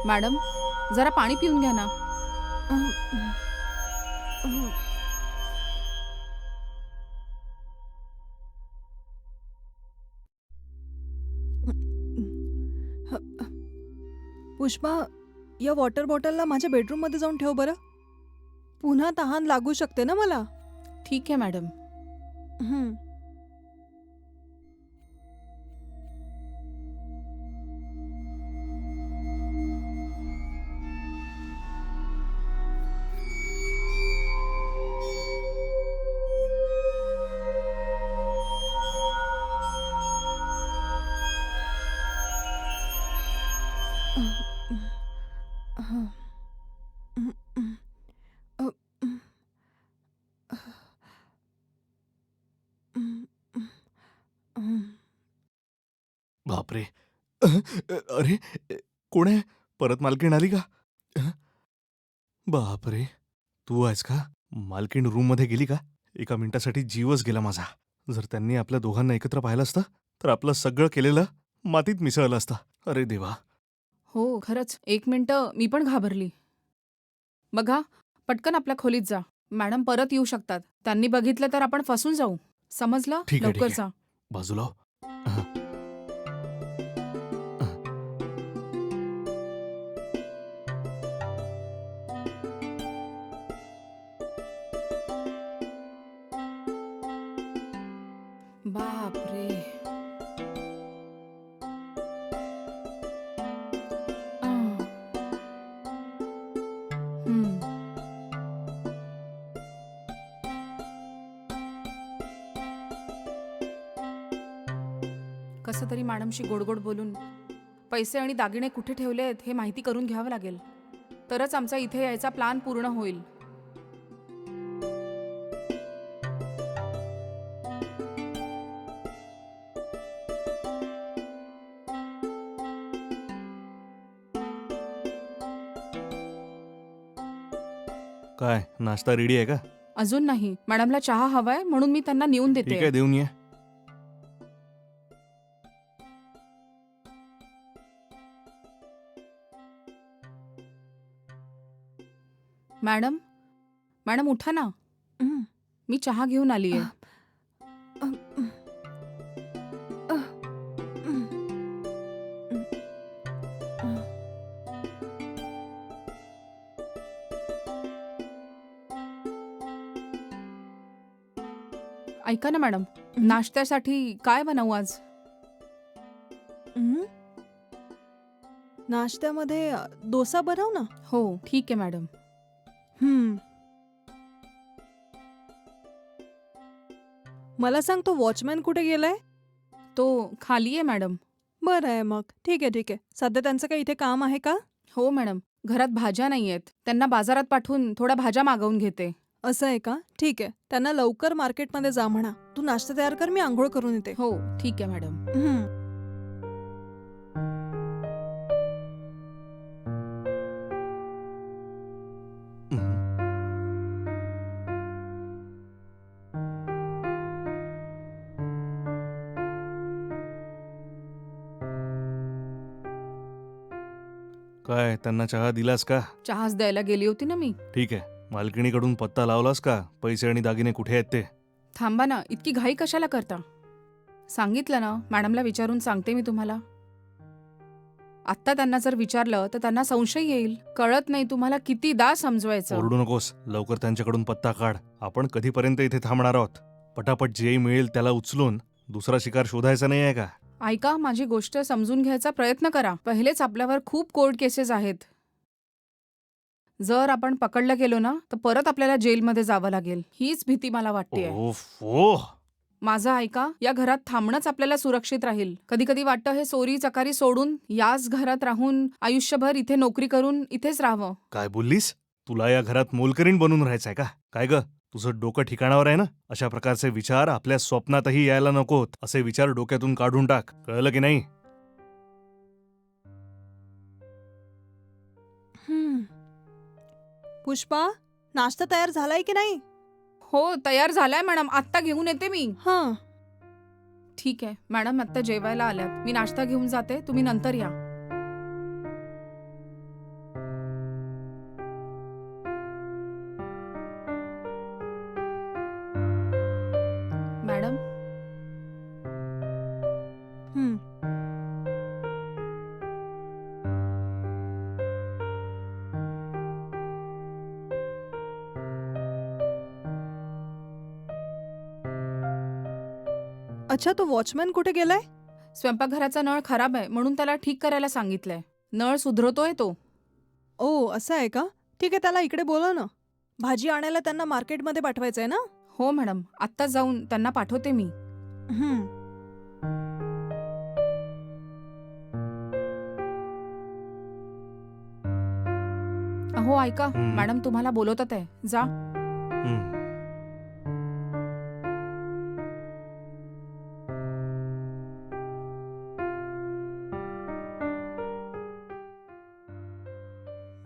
Madam, जरा पाणी पिऊन घ्या ना. पुष्पा, या वॉटर बॉटलला माझ्या बेडरूममध्ये जाऊन ठेव बरं. पुन्हा तहान लागू शकते ना मला. ठीक आहे मॅडम. हं. बापरे! अरे, कोण आहे? परत मालकीण आली का? अ, बापरे! तू आहेस का? मालकीण रूममध्ये गेली का? एका मिनिटासाठी जीवच गेला माझा. जर त्यांनी आपल्या दोघांना एकत्र पाहिलं असतं, तर आपलं सगळं केलेलं मातीत मिसळलं असतं. अरे देवा! हो, खरंच. 1 मिनिटं मी पण घाबरली. बघा, पटकन आपल्या खोलीत जा. मॅडम परत येऊ शकतात. त्यांनी बघितलं तर आपण फसून जाऊ. समजलं? ठीक आहे, ठीक लवकर आहे. जा. बाजूला हो. अ, अ, बापरे! आह. हं. कसं तरी मॅडमशी गोड-गोड बोलून पैसे आणि दागिने कुठे ठेवलेत हे माहिती करून घ्यावं लागेल. तरच आमचा इथे यायचा प्लॅन पूर्ण होईल. काय नाश्ता रेडी आहे का? अजून नाही. मॅडमला चहा हवाय म्हणून मी त्यांना नेऊन ठीक देतेय. आहे, देऊन ये. मॅडम, मॅडम उठा ना. हं. मी चहा घेऊन आलीये. अ, अ, हं. ऐका ना मॅडम, नाश्त्यासाठी काय बनवू आज? हं? नाश्त्यामध्ये डोसा बनव ना. हो, ठीक आहे मॅडम. हं. मला सांग, तो वॉचमॅन कुठे गेलाय? तो खाली आहे मॅडम. बरं आहे मग. ठीक आहे, ठीक आहे. सध्या त्यांचं काही इथे काम आहे का? हो मॅडम, घरात भाज्या नाहीयेत. त्यांना बाजारात पाठवून थोड्या भाज्या मागवून घेते. असं आहे का? ठीक आहे. त्यांना लवकर मार्केटमध्ये जा म्हणा. तू नाश्ता तयार कर, मी अंघोळ करून येते. हो, ठीक आहे मॅडम. हं. हं. काय त्यांना चहा दिलास का? चहाच द्यायला गेली होती ना मी. ठीक आहे. मालकिणीकडून पत्ता लावलास का? पैसे आणि दागिने कुठे आहेत ते? थांबा ना, इतकी घाई कशाला करता? सांगितलं ना, मॅडमला विचारून सांगते मी तुम्हाला. आत्ता त्यांना जर विचारलं तर त्यांना संशय येईल. कळत नाही तुम्हाला कितीदा समजवायचं. ओरडू नकोस. लवकर त्यांच्याकडून पत्ता काढ. आपण कधीपर्यंत इथे थांबणार आहोत? पटापट जे मिळेल त्याला उचलून दुसरा शिकार शोधायचा नाही आहे का? ऐका, माझी गोष्ट समजून घ्यायचा प्रयत्न करा. पहिलेच आपल्यावर खूप कोर्ट केसेस आहेत. जर आपण पकडलं गेलो ना, तर परत आपल्याला जेलमध्ये जावं लागेल. हीच भीती मला वाटतेय. ओफो! माझं ऐका, या घरात थांबणंच आपल्याला सुरक्षित राहील. कधी कधी वाटतं हे चोरी चकारी सोडून याच घरात राहून आयुष्यभर इथे नोकरी करून इथेच राहावं. काय बोललीस? तुला या घरात मोलकरीण बनून राहायचंय का? काय ग? तुझं डोकं ठिकाणावर आहे ना? अशा प्रकारचे विचार आपल्या स्वप्नातही यायला नकोत. असे विचार डोक्यातून काढून टाक. कळलं की नाही? हं. पुष्पा, नाश्ता तयार झालाय की नाही? हो, तयार झालाय मॅडम. आत्ता घेऊन येते मी. हां. ठीक आहे मॅडम, आत्ता जेवायला आल्यात. मी नाश्ता घेऊन जाते, तुम्ही नंतर या. हं. अच्छा, तो वॉचमॅन कुठे गेलाय? स्वयंपाकघराचा नळ खराब आहे म्हणून त्याला ठीक करायला सांगितलंय. नळ सुधरवतोय तो. ओ, असं आहे का? ठीक आहे, त्याला इकडे बोलव ना. भाजी आणायला त्यांना मार्केटमध्ये पाठवायचंय ना? हो मॅडम, आत्ताच जाऊन त्यांना पाठवते मी. हं. अहो ऐका, हं. मॅडम तुम्हाला बोलवतात आहे. जा. हं.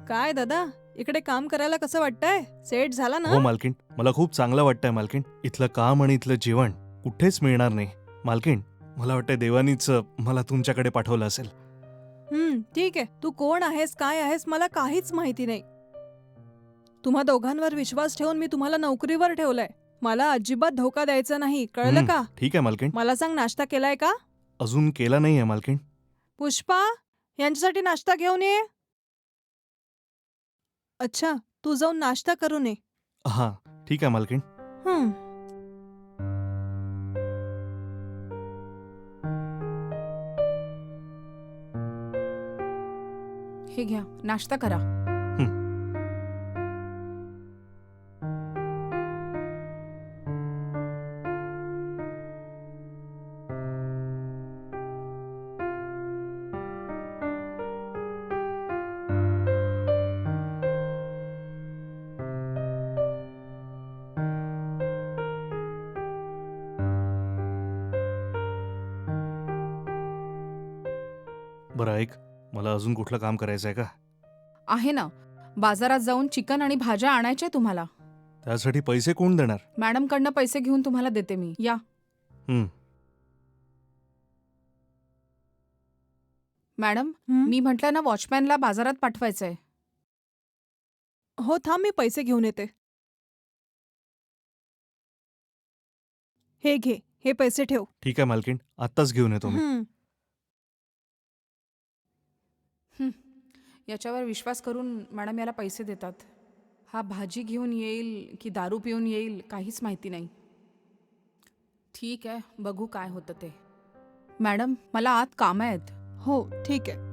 काय दादा, इकडे काम करायला कसं वाटतंय? सेट झाला ना? हो मालकीण, मला खूप चांगलं वाटतंय मालकीण. इथलं काम आणि इथलं जेवण कुठेच मिळणार नाही. मालकीण, मला वाटतंय देवानीच मला तुमच्याकडे पाठवलं असेल. ठीक आहे. तू कोण आहेस, काय आहेस, मला काहीच माहिती नाही. तुम्हा दोघांवर विश्वास ठेवून मी तुम्हाला नोकरीवर ठेवलंय. मला अजिबात धोका द्यायचा नाही, कळलं का? ठीक आहे मालकीण. मला सांग, नाश्ता केलाय का? अजून केला नाहीये मालकीण. पुष्पा, यांच्यासाठी नाश्ता घेऊन ये. अच्छा, तू जाऊन नाश्ता करून ये. हां, ठीक आहे मालकीण. हं. हे घ्या, नाश्ता करा. बरं ऐक, मला अजून कुठलं काम करायचं आहे का? आहे ना, बाजारात जाऊन चिकन आणि भाज्या आणायच्या तुम्हाला. त्यासाठी पैसे कोण देणार? मॅडमकडनं पैसे घेऊन तुम्हाला देते मी. या. हं. मॅडम, हं? मी म्हटलं ना वॉचमॅनला बाजारात पाठवायचंय. हो, थांब, मी पैसे घेऊन येते. हे घे, हे पैसे ठेव. ठीक आहे मालकीण, आत्ताच घेऊन येतो मी. हं. याच्यावर विश्वास करून मॅडम याला पैसे देतात. हा भाजी घेऊन येईल की दारू पिऊन येईल काहीच माहिती नाही. ठीक आहे, बघू काय होतं ते. मॅडम, मला आत कामं आहेत. हो, ठीक आहे.